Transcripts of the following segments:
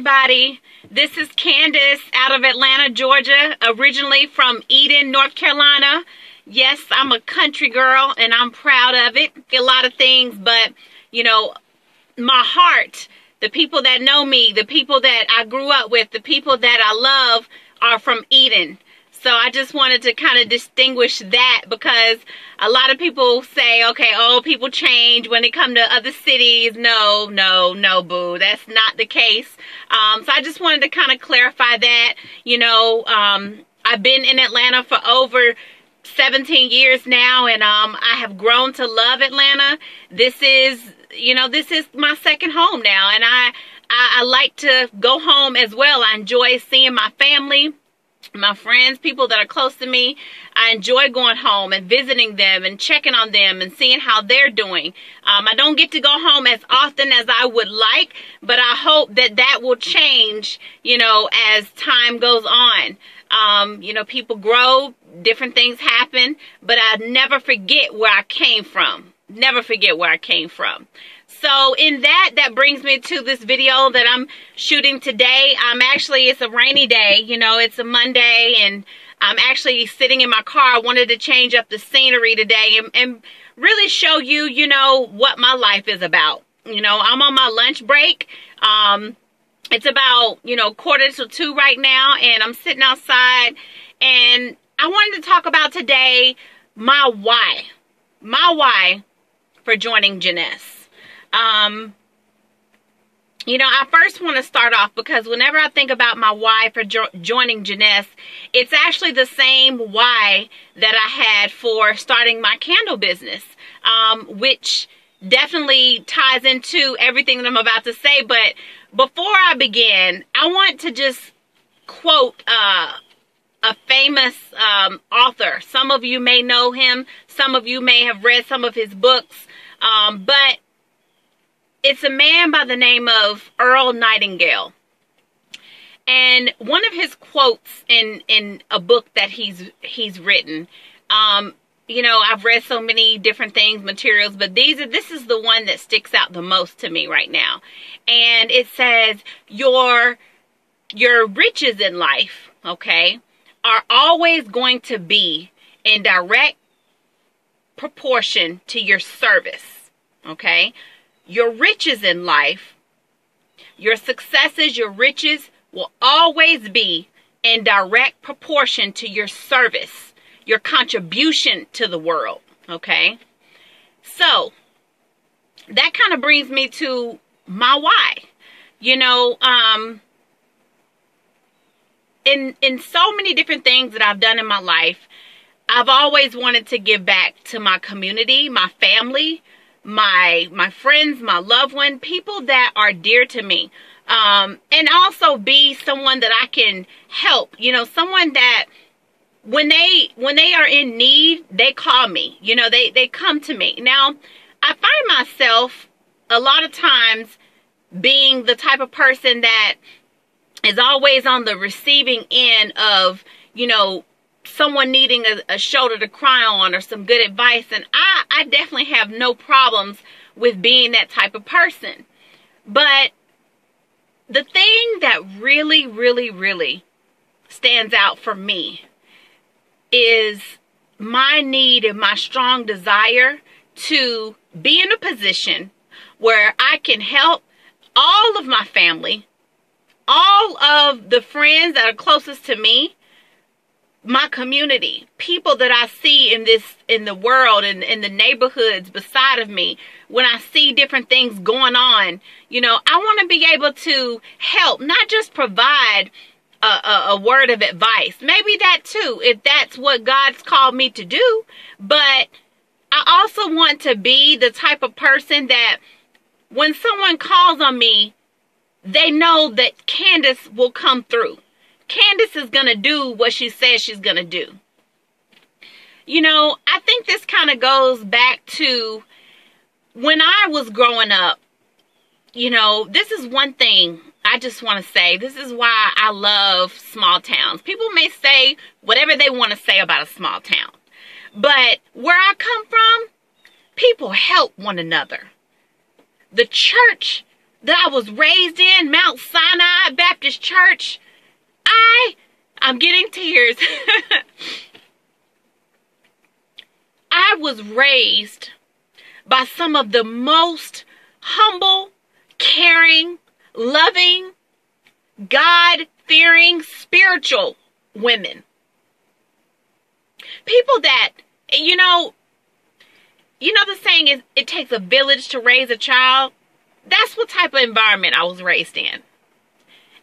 everybody. This is Candace out of Atlanta, Georgia, originally from Eden, North Carolina. Yes, I'm a country girl and I'm proud of it. A lot of things, but you know, my heart, the people that know me, the people that I grew up with, the people that I love are from Eden. So I just wanted to kind of distinguish that, because a lot of people say, okay, oh, people change when they come to other cities. No, boo. That's not the case. So I just wanted to kind of clarify that. You know, I've been in Atlanta for over 17 years now, and I have grown to love Atlanta. This is, you know, this is my second home now, and I like to go home as well. I enjoy seeing my family, my friends, people that are close to me. I enjoy going home and visiting them and checking on them and seeing how they're doing. I don't get to go home as often as I would like, but I hope that that will change, you know, as time goes on. You know, people grow, different things happen, but I never forget where I came from. Never forget where I came from. So in that brings me to this video that I'm shooting today. It's a rainy day, you know, it's a Monday, and I'm actually sitting in my car. I wanted to change up the scenery today and really show you, you know, what my life is about. You know, I'm on my lunch break. It's about, you know, 1:45 right now, and I'm sitting outside, and I wanted to talk about today my why for joining Jeunesse. You know, I first want to start off because whenever I think about my why for joining Jeunesse, it's actually the same why that I had for starting my candle business, which definitely ties into everything that I'm about to say. But before I begin, I want to just quote a famous author. Some of you may know him. Some of you may have read some of his books. But it's a man by the name of Earl Nightingale. And one of his quotes in a book that he's written, you know, I've read so many different things, materials, but this is the one that sticks out the most to me right now. And it says, your riches in life, okay, are always going to be in direct proportion to your service, okay? Your riches in life, your successes, your riches will always be in direct proportion to your service, your contribution to the world, okay? So that kind of brings me to my why. You know, in so many different things that I've done in my life, I've always wanted to give back to my community, my family, my friends, my loved one, people that are dear to me, and also be someone that I can help. You know, someone that when they are in need, they call me. You know, they come to me. Now, I find myself a lot of times being the type of person that is always on the receiving end of, you know, someone needing a shoulder to cry on or some good advice. And I definitely have no problems with being that type of person. But the thing that really stands out for me is my need and my strong desire to be in a position where I can help all of my family, all of the friends that are closest to me, my community, people that I see in the world and in the neighborhoods beside of me. When I see different things going on, you know, I want to be able to help, not just provide a word of advice. Maybe that too, if that's what God's called me to do. But I also want to be the type of person that when someone calls on me, they know that Candace will come through. Candace is going to do what she says she's going to do. You know, I think this kind of goes back to when I was growing up. You know, this is one thing I just want to say. This is why I love small towns. People may say whatever they want to say about a small town. But where I come from, people help one another. The church that I was raised in, Mount Sinai Baptist Church, I'm getting tears. I was raised by some of the most humble, caring, loving, God-fearing, spiritual women. People that, you know the saying is, it takes a village to raise a child. That's what type of environment I was raised in.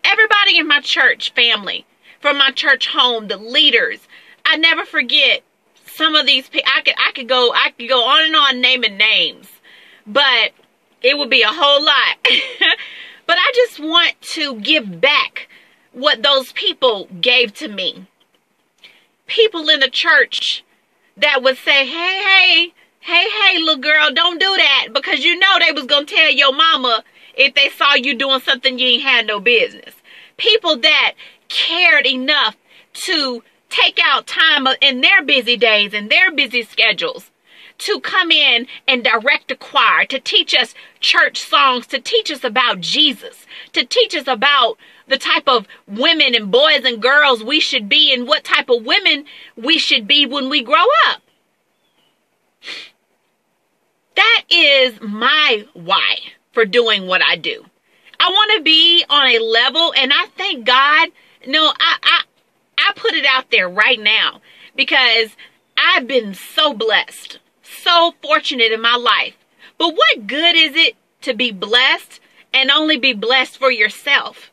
Everybody in my church family, from my church home, the leaders, I never forget some of these people. I could go on and on naming names, but it would be a whole lot. But I just want to give back what those people gave to me. People in the church that would say, hey, little girl, don't do that, because you know they was going to tell your mama if they saw you doing something you ain't had no business. People that cared enough to take out time in their busy days and their busy schedules to come in and direct the choir, to teach us church songs, to teach us about Jesus, to teach us about the type of women and boys and girls we should be and what type of women we should be when we grow up. That is my why for doing what I do. I want to be on a level, and I thank God. No, I put it out there right now because I've been so blessed, so fortunate in my life. But what good is it to be blessed and only be blessed for yourself?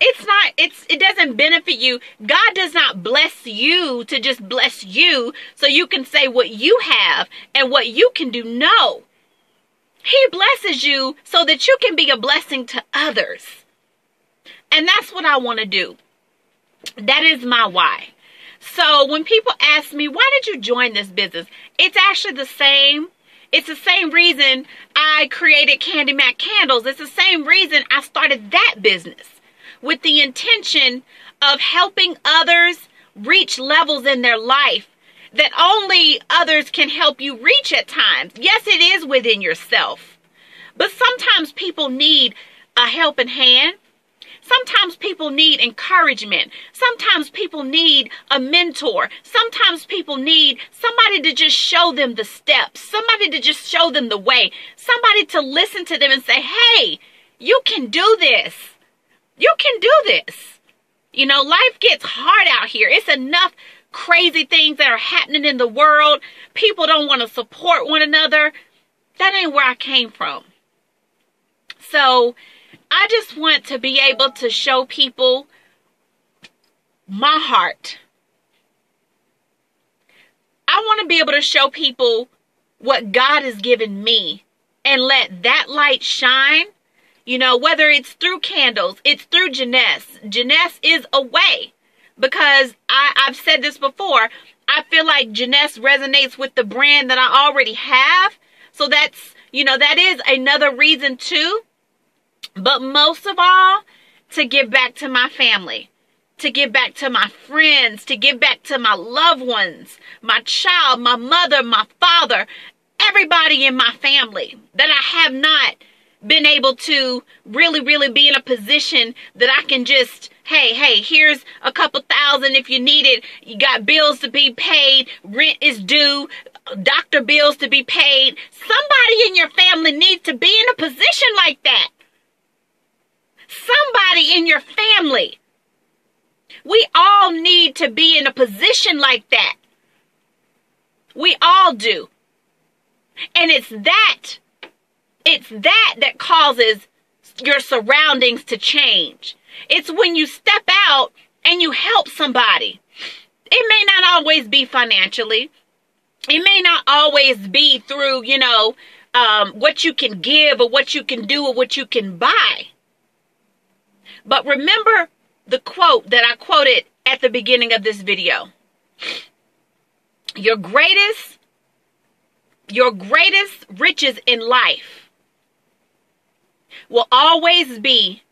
It doesn't benefit you. God does not bless you to just bless you so you can say what you have and what you can do. No. He blesses you so that you can be a blessing to others. And that's what I want to do. That is my why. So when people ask me, why did you join this business? It's actually the same. It's the same reason I created Candy Mac Candles. It's the same reason I started that business, with the intention of helping others reach levels in their life that only others can help you reach at times. Yes, it is within yourself. But sometimes people need a helping hand. Sometimes people need encouragement. Sometimes people need a mentor. Sometimes people need somebody to just show them the steps. Somebody to just show them the way. Somebody to listen to them and say, hey, you can do this. You can do this. You know, life gets hard out here. It's enough crazy things that are happening in the world. People don't want to support one another. That ain't where I came from. So I just want to be able to show people my heart. I want to be able to show people what God has given me and let that light shine. You know, whether it's through candles, it's through Jeunesse. Jeunesse is a way, because I've said this before. I feel like Jeunesse resonates with the brand that I already have. So that's, you know, that is another reason too. But most of all, to give back to my family, to give back to my friends, to give back to my loved ones, my child, my mother, my father, everybody in my family that I have not been able to really be in a position that I can just, hey, here's a couple thousand if you need it. You got bills to be paid, rent is due, doctor bills to be paid. Somebody in your family needs to be in a position like that. Somebody in your family. We all need to be in a position like that. We all do. And it's that that causes your surroundings to change. It's when you step out and you help somebody. It may not always be financially. It may not always be through, you know, what you can give or what you can do or what you can buy. But remember the quote that I quoted at the beginning of this video. Your greatest riches in life will always be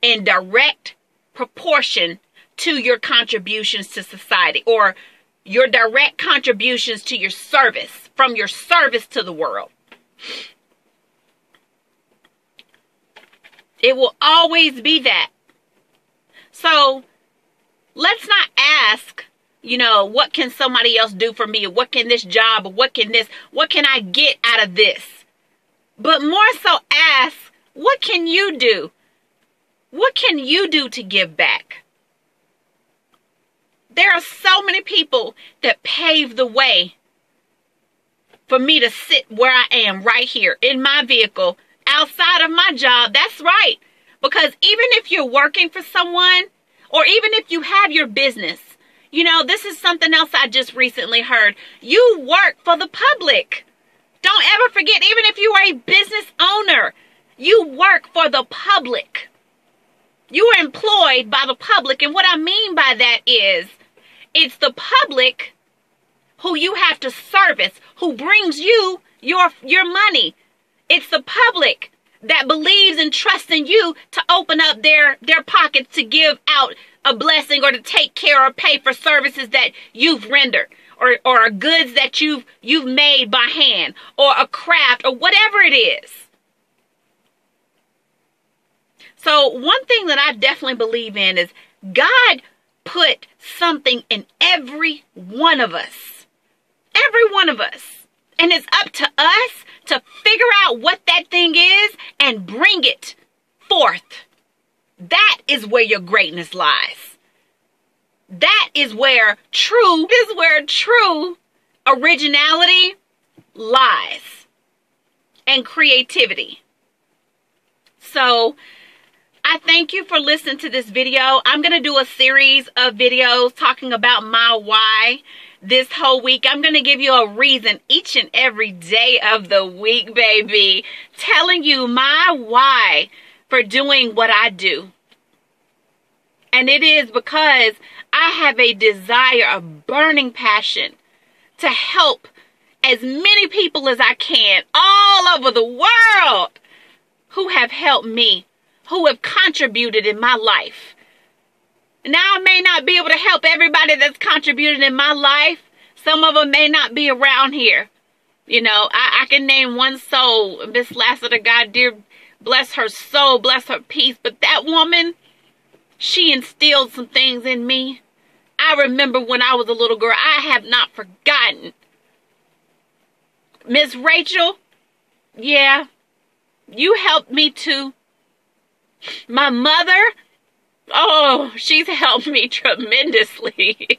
in direct proportion to your contributions to society, or your direct contributions to your service, from your service to the world. It will always be that. So let's not ask, you know, what can somebody else do for me? Or what can this job, or what can I get out of this? But more so ask, what can you do? What can you do to give back? There are so many people that paved the way for me to sit where I am right here in my vehicle outside of my job. That's right. Because even if you're working for someone, or even if you have your business, you know, this is something else I just recently heard. You work for the public. Don't ever forget, even if you are a business owner, you work for the public. You are employed by the public. And what I mean by that is, it's the public who you have to service, who brings you your money. It's the public that believes and trusts in you to open up their pockets to give out a blessing, or to take care or pay for services that you've rendered, or goods that you've made by hand, or a craft, or whatever it is. So one thing that I definitely believe in is God put something in every one of us. Every one of us. And it's up to us to figure out what that thing is and bring it forth. That is where your greatness lies. That is where true originality lies. And creativity. So I thank you for listening to this video. I'm going to do a series of videos talking about my why this whole week. I'm going to give you a reason each and every day of the week, baby. Telling you my why for doing what I do. And it is because I have a desire, a burning passion to help as many people as I can all over the world who have helped me, who have contributed in my life. Now, I may not be able to help everybody that's contributed in my life. Some of them may not be around here. You know, I can name one soul, Miss Lassiter, God, dear, bless her soul, bless her peace. But that woman, she instilled some things in me. I remember when I was a little girl. I have not forgotten. Miss Rachel, yeah, you helped me too. My mother, oh, she's helped me tremendously.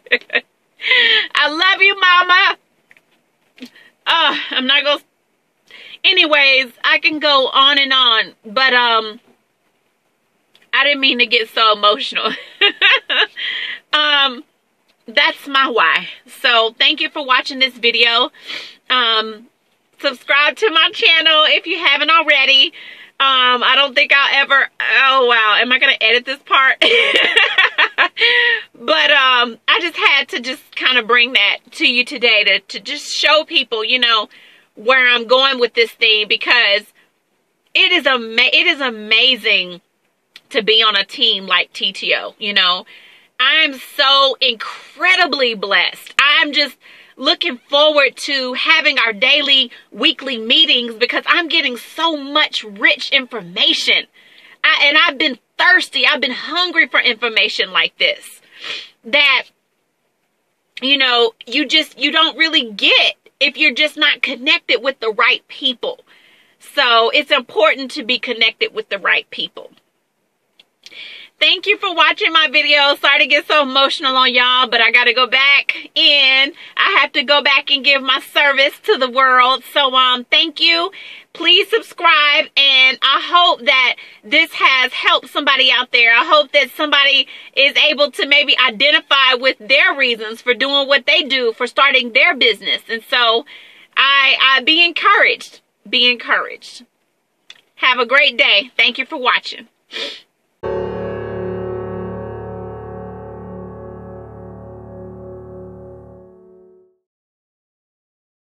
I love you, Mama. I'm not going to... Anyways, I can go on and on. But, I didn't mean to get so emotional. That's my why. So, thank you for watching this video. Subscribe to my channel if you haven't already. I don't think I'll ever... Oh, wow. Am I going to edit this part? But I just had to just kind of bring that to you today to just show people, you know, where I'm going with this thing. Because it is amazing to be on a team like TTO, you know. I'm so incredibly blessed. I'm just looking forward to having our daily, weekly meetings because I'm getting so much rich information. And I've been thirsty. I've been hungry for information like this that, you know, you don't really get if you're just not connected with the right people. So it's important to be connected with the right people. Thank you for watching my video. Sorry to get so emotional on y'all, but I got to go back in. I have to go back and give my service to the world. So, thank you. Please subscribe, and I hope that this has helped somebody out there. I hope that somebody is able to maybe identify with their reasons for doing what they do, for starting their business. And so, I be encouraged. Be encouraged. Have a great day. Thank you for watching.